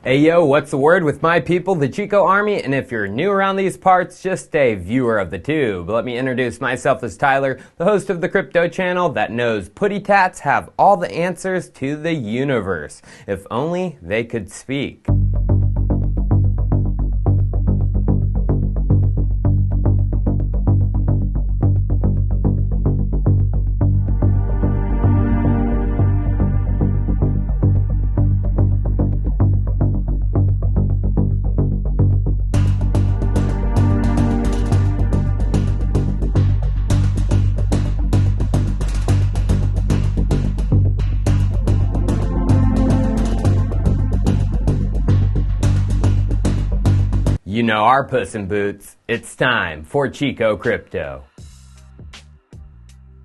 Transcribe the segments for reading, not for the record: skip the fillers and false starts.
Hey yo, what's the word with my people, the Chico Army? And if you're new around these parts, just a viewer of the tube. Let me introduce myself as Tyler, the host of the crypto channel that knows putty tats have all the answers to the universe. If only they could speak. You know our Puss in Boots. It's time for Chico Crypto.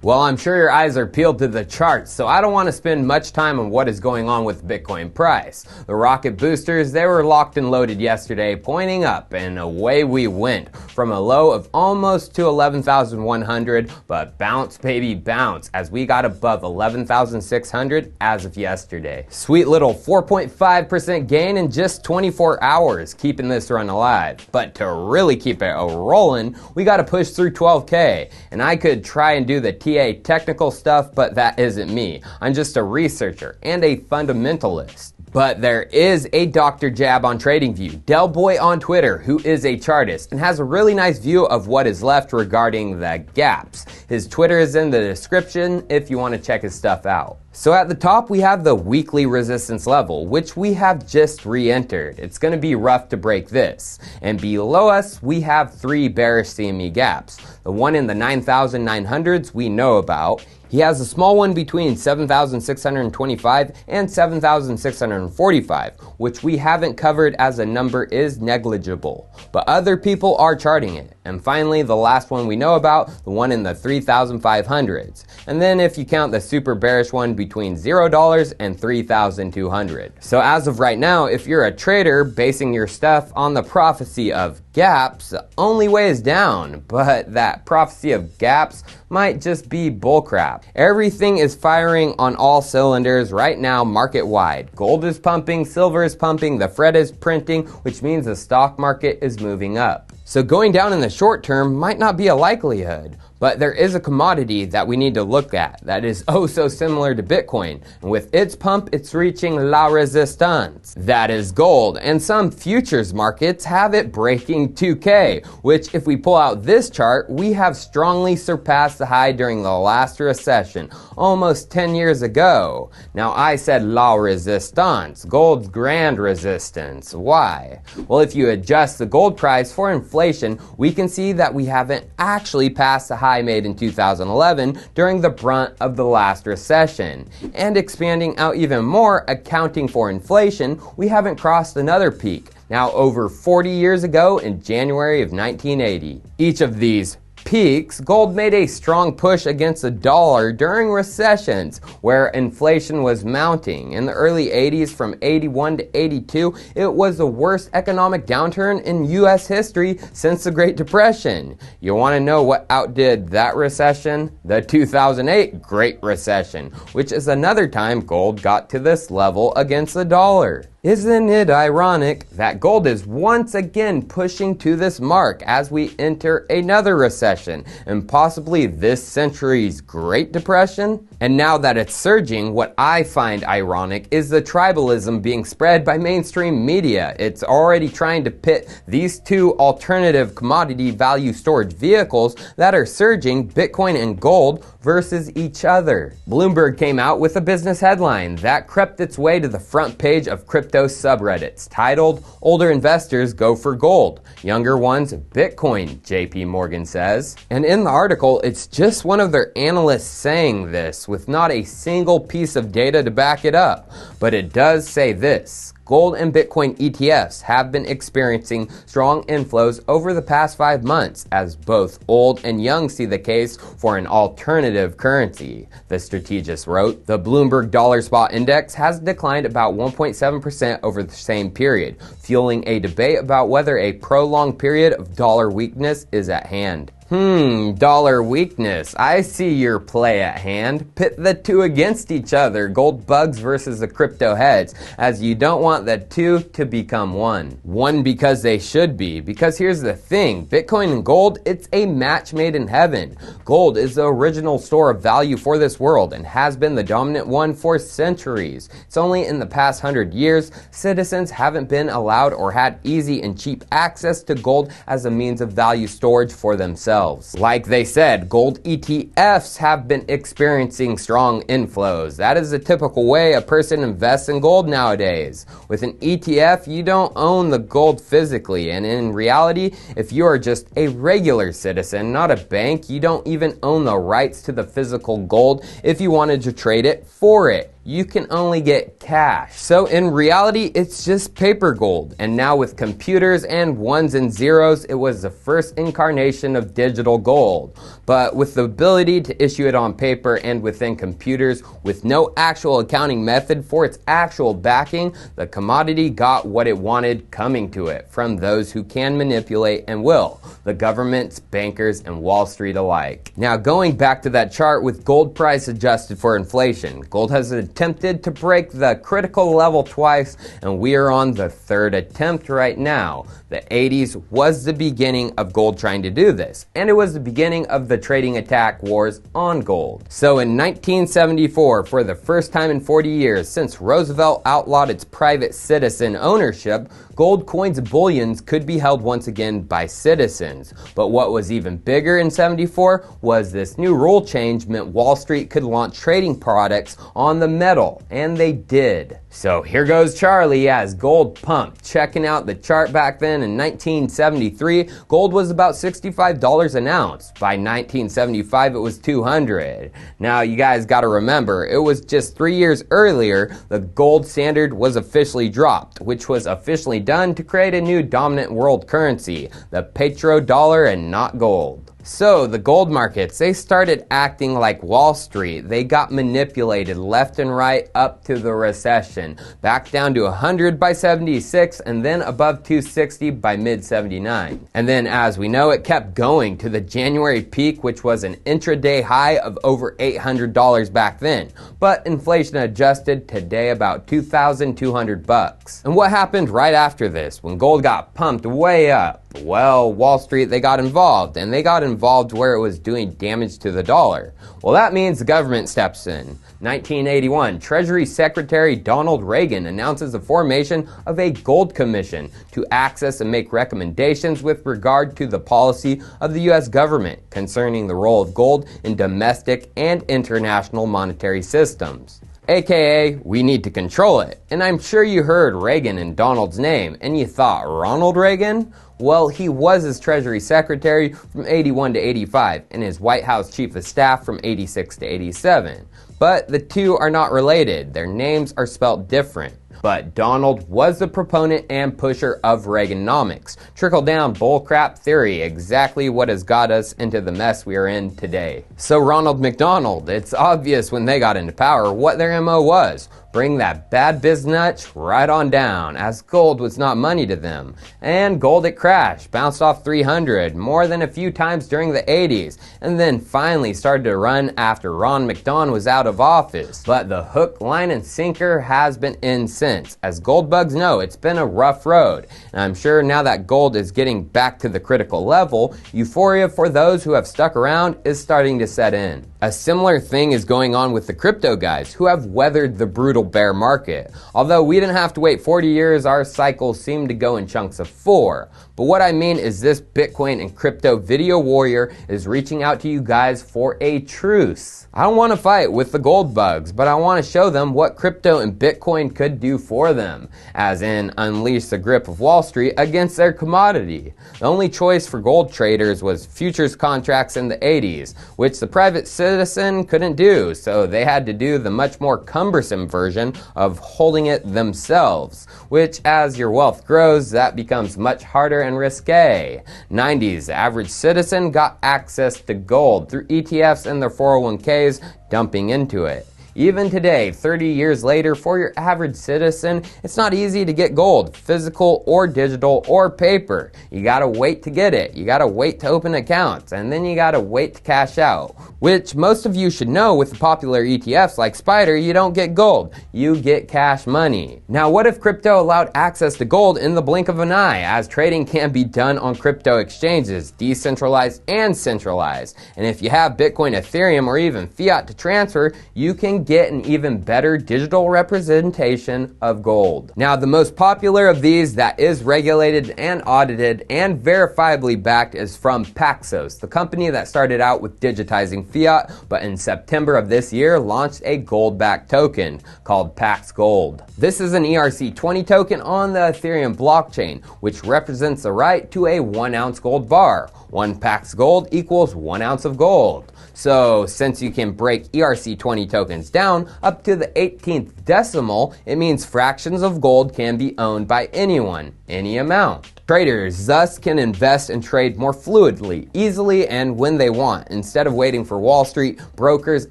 Well, I'm sure your eyes are peeled to the charts, so I don't want to spend much time on what is going on with the Bitcoin price. The rocket boosters, they were locked and loaded yesterday, pointing up, and away we went. From a low of almost to 11,100, but bounce baby bounce, as we got above 11,600 as of yesterday. Sweet little 4.5% gain in just 24 hours, keeping this run alive. But to really keep it rolling, we gotta push through 12K, and I could try and do the technical stuff, but that isn't me. I'm just a researcher and a fundamentalist. But there is a Dr. Jab on TradingView, Del Boy on Twitter, who is a chartist and has a really nice view of what is left regarding the gaps. His Twitter is in the description if you want to check his stuff out. So at the top we have the weekly resistance level, which we have just re-entered. It's going to be rough to break this. And below us we have three bearish CME gaps. The one in the 9,900s we know about. He has a small one between 7,625 and 7,645, which we haven't covered as a number is negligible. But other people are charting it. And finally, the last one we know about, the one in the 3,500s. And then if you count the super bearish one between $0 and 3,200. So as of right now, if you're a trader basing your stuff on the prophecy of gaps, the only way is down. But that prophecy of gaps might just be bullcrap. Everything is firing on all cylinders right now market-wide. Gold is pumping, silver is pumping, the Fed is printing, which means the stock market is moving up. So going down in the short term might not be a likelihood. But there is a commodity that we need to look at that is oh so similar to Bitcoin. And with its pump, it's reaching la resistance. That is gold. And some futures markets have it breaking 2K, which if we pull out this chart, we have strongly surpassed the high during the last recession, almost 10 years ago. Now I said la resistance, gold's grand resistance. Why? Well, if you adjust the gold price for inflation, we can see that we haven't actually passed the high made in 2011 during the brunt of the last recession. And expanding out even more, accounting for inflation, we haven't crossed another peak, now over 40 years ago in January of 1980. Each of these peaks, gold made a strong push against the dollar during recessions where inflation was mounting. In the early 80s, from 81 to 82, it was the worst economic downturn in US history since the Great Depression. You want to know what outdid that recession? The 2008 Great Recession, which is another time gold got to this level against the dollar. Isn't it ironic that gold is once again pushing to this mark as we enter another recession and possibly this century's Great Depression? And now that it's surging, what I find ironic is the tribalism being spread by mainstream media. It's already trying to pit these two alternative commodity value storage vehicles that are surging, Bitcoin and gold, versus each other. Bloomberg came out with a business headline that crept its way to the front page of crypto subreddits titled, "Older investors go for gold, younger ones Bitcoin," JP Morgan says. And in the article, it's just one of their analysts saying this with not a single piece of data to back it up. But it does say this: gold and Bitcoin ETFs have been experiencing strong inflows over the past 5 months as both old and young see the case for an alternative currency. The strategist wrote, the Bloomberg Dollar Spot Index has declined about 1.7% over the same period, fueling a debate about whether a prolonged period of dollar weakness is at hand. Dollar weakness. I see your play at hand. Pit the two against each other, gold bugs versus the crypto heads, as you don't want the two to become one. One because they should be, because here's the thing, Bitcoin and gold, it's a match made in heaven. Gold is the original store of value for this world and has been the dominant one for centuries. It's only in the past 100 years, citizens haven't been allowed or had easy and cheap access to gold as a means of value storage for themselves. Like they said, gold ETFs have been experiencing strong inflows. That is the typical way a person invests in gold nowadays. With an ETF, you don't own the gold physically, and in reality, if you are just a regular citizen, not a bank, you don't even own the rights to the physical gold if you wanted to trade it for it. You can only get cash. So in reality, it's just paper gold. And now with computers and ones and zeros, it was the first incarnation of digital gold. But with the ability to issue it on paper and within computers with no actual accounting method for its actual backing, the commodity got what it wanted coming to it from those who can manipulate and will, the governments, bankers, and Wall Street alike. Now going back to that chart with gold price adjusted for inflation, gold has attempted to break the critical level twice, and we are on the third attempt right now. The 80s was the beginning of gold trying to do this, and it was the beginning of the trading attack wars on gold. So in 1974, for the first time in 40 years since Roosevelt outlawed its private citizen ownership, gold coins and bullions could be held once again by citizens. But what was even bigger in 74 was this new rule change meant Wall Street could launch trading products on the metal, and they did. So here goes Charlie as gold pumped. Checking out the chart back then in 1973, gold was about $65 an ounce. By 1975, it was $200. Now you guys gotta remember, it was just 3 years earlier the gold standard was officially dropped, which was officially done to create a new dominant world currency, the petrodollar and not gold. So the gold markets, they started acting like Wall Street. They got manipulated left and right up to the recession, back down to 100 by 76 and then above 260 by mid 79. And then as we know, it kept going to the January peak, which was an intraday high of over $800 back then. But inflation adjusted today about $2,200. And what happened right after this when gold got pumped way up? Well, Wall Street, they got involved, and they got involved where it was doing damage to the dollar. Well, that means the government steps in. 1981, Treasury Secretary Donald Reagan announces the formation of a gold commission to access and make recommendations with regard to the policy of the U.S. government concerning the role of gold in domestic and international monetary systems. AKA, we need to control it. And I'm sure you heard Reagan in Donald's name, and you thought, Ronald Reagan? Well, he was his Treasury Secretary from 81 to 85, and his White House Chief of Staff from 86 to 87. But the two are not related. Their names are spelt different. But Donald was the proponent and pusher of Reaganomics, trickle-down bullcrap theory, exactly what has got us into the mess we are in today. So Ronald McDonald, it's obvious when they got into power what their MO was. Bring that bad biznutch right on down, as gold was not money to them. And gold, it crashed, bounced off 300 more than a few times during the 80s, and then finally started to run after Ron McDon was out of office. But the hook, line, and sinker has been in since. As gold bugs know, it's been a rough road. And I'm sure now that gold is getting back to the critical level, euphoria for those who have stuck around is starting to set in. A similar thing is going on with the crypto guys who have weathered the brutal bear market. Although we didn't have to wait 40 years, our cycles seem to go in chunks of 4. But what I mean is this Bitcoin and crypto video warrior is reaching out to you guys for a truce. I don't want to fight with the gold bugs, but I want to show them what crypto and Bitcoin could do for them, as in unleash the grip of Wall Street against their commodity. The only choice for gold traders was futures contracts in the 80s, which the private citizen couldn't do, so they had to do the much more cumbersome version of holding it themselves, which as your wealth grows, that becomes much harder and risque. 90s, the average citizen got access to gold through ETFs and their 401ks dumping into it. Even today, 30 years later, for your average citizen, it's not easy to get gold, physical or digital or paper. You gotta wait to get it, you gotta wait to open accounts, and then you gotta wait to cash out. Which most of you should know, with the popular ETFs like Spider, you don't get gold, you get cash money. Now what if crypto allowed access to gold in the blink of an eye, as trading can be done on crypto exchanges, decentralized and centralized. And if you have Bitcoin, Ethereum, or even fiat to transfer, you can get an even better digital representation of gold. Now the most popular of these that is regulated and audited and verifiably backed is from Paxos, the company that started out with digitizing fiat, but in September of this year launched a gold-backed token called Pax Gold. This is an ERC20 token on the Ethereum blockchain, which represents the right to a 1 ounce gold bar. 1 Pax Gold equals 1 ounce of gold. So since you can break ERC20 tokens down up to the 18th decimal, it means fractions of gold can be owned by anyone, any amount. Traders thus can invest and trade more fluidly, easily, and when they want, instead of waiting for Wall Street, brokers,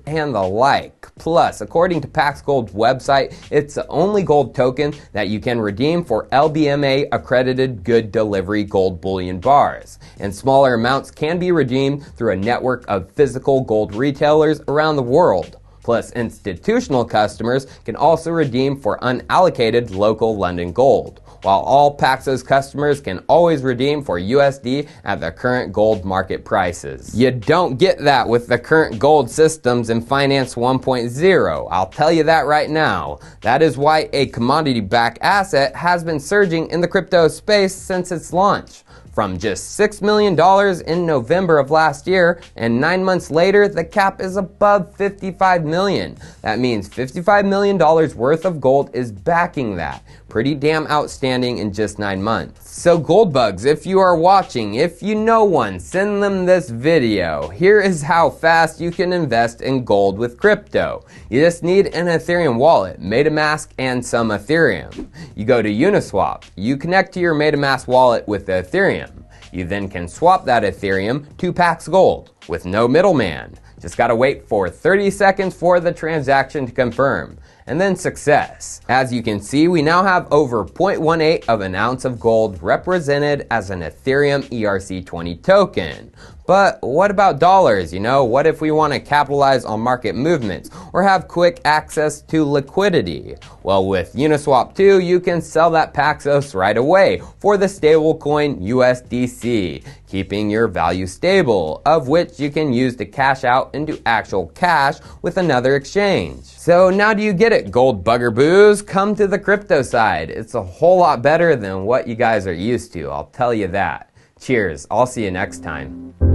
and the like. Plus, according to Pax Gold's website, it's the only gold token that you can redeem for LBMA accredited good delivery gold bullion bars. And smaller amounts can be redeemed through a network of physical gold retailers around the world. Plus, institutional customers can also redeem for unallocated local London gold, while all Paxos customers can always redeem for USD at the current gold market prices. You don't get that with the current gold systems in Finance 1.0, I'll tell you that right now. That is why a commodity-backed asset has been surging in the crypto space since its launch. From just $6 million in November of last year, and 9 months later, the cap is above $55 million. That means $55 million worth of gold is backing that. Pretty damn outstanding in just 9 months. So gold bugs, if you are watching, if you know one, send them this video. Here is how fast you can invest in gold with crypto. You just need an Ethereum wallet, MetaMask, and some Ethereum. You go to Uniswap. You connect to your MetaMask wallet with the Ethereum. You then can swap that Ethereum to Pax Gold with no middleman. Just gotta wait for 30 seconds for the transaction to confirm. And then success. As you can see, we now have over 0.18 of an ounce of gold represented as an Ethereum ERC20 token. But what about dollars? You know, what if we want to capitalize on market movements or have quick access to liquidity? Well, with Uniswap 2, you can sell that Paxos right away for the stablecoin USDC, keeping your value stable, of which you can use to cash out into actual cash with another exchange. So now do you get it, gold buggerboos? Come to the crypto side. It's a whole lot better than what you guys are used to, I'll tell you that. Cheers, I'll see you next time.